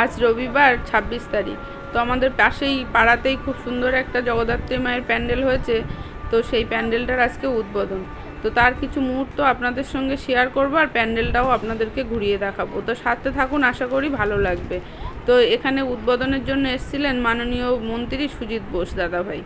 আজ রবিবার 26 তারিখ। তো আমাদের পাশেই পাড়াতেই খুব সুন্দর একটা জগদ্ধাত্রী মায়ের প্যান্ডেল হয়েছে। তো সেই প্যান্ডেলটার আজকে উদ্বোধন। তো তার কিছু মুহূর্ত আপনাদের সঙ্গে শেয়ার করবো, আর প্যান্ডেলটাও আপনাদেরকে ঘুরিয়ে দেখাবো। তো সাথে থাকুন, আশা করি ভালো লাগবে। তো এখানে উদ্বোধনের জন্য এসেছিলেন মাননীয় মন্ত্রী সুজিত বোস দাদাভাই।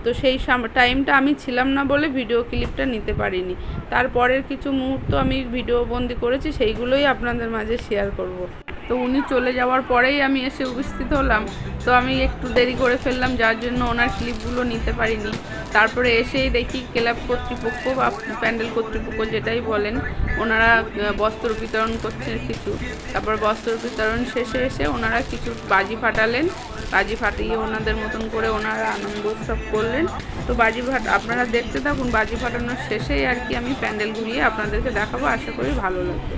তো সেই টাইমটা আমি ছিলাম না বলে ভিডিও ক্লিপটা নিতে পারিনি। তারপরের কিছু মুহূর্ত আমি ভিডিও বন্দি করেছি, সেইগুলোই আপনাদের মাঝে শেয়ার করব। তো উনি চলে যাওয়ার পরেই আমি এসে উপস্থিত হলাম। তো আমি একটু দেরি করে ফেললাম, যার জন্য ওনার ক্লিপগুলো নিতে পারিনি। তারপরে এসেই দেখি ক্লাব কর্তৃপক্ষ বা প্যান্ডেল কর্তৃপক্ষ যেটাই বলেন, ওনারা বস্ত্র বিতরণ করছেন কিছু। তারপর বস্ত্র বিতরণ শেষে এসে ওনারা কিছু বাজি ফাটালেন। বাজি ফাটিয়ে ওনাদের মতন করে ওনারা আনন্দ উৎসব করলেন। তো বাজি আপনারা দেখতে থাকুন। বাজি ফাটানোর শেষেই আর কি আমি প্যান্ডেল ঘুরিয়ে আপনাদেরকে দেখাবো, আশা করি ভালো লাগবে।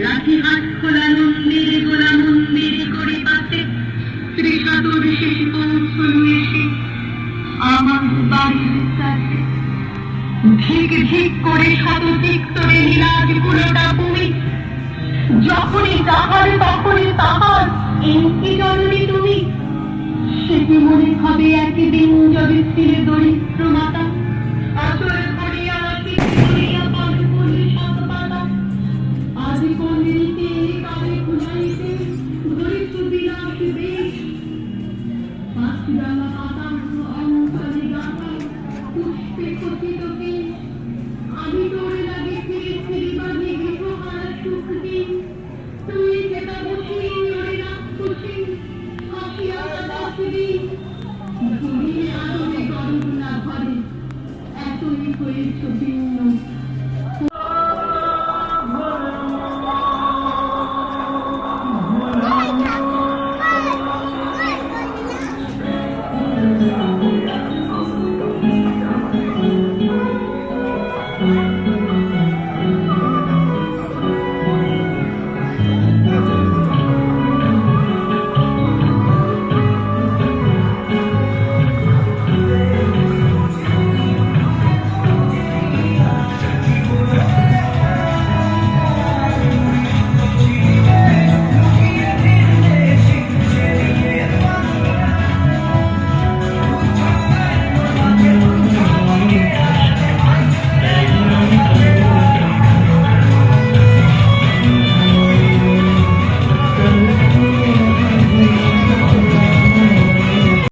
রাখিহাট খোলা মন্দিরে গোলা মন্দিরে করি পাশে ত্রিশাতুর শেষ পৌঁছল এসে আমার বাড়ির কাছে। ধিক ধিক করে শতধিক তোরে নীলাজ পুরোটা তুমি, যখনই যাহার তখনই তাহার, এই কি জননী তুমি? সে কি মনে হবে একদিন যদি ছিলে দরিদ্র মাতা?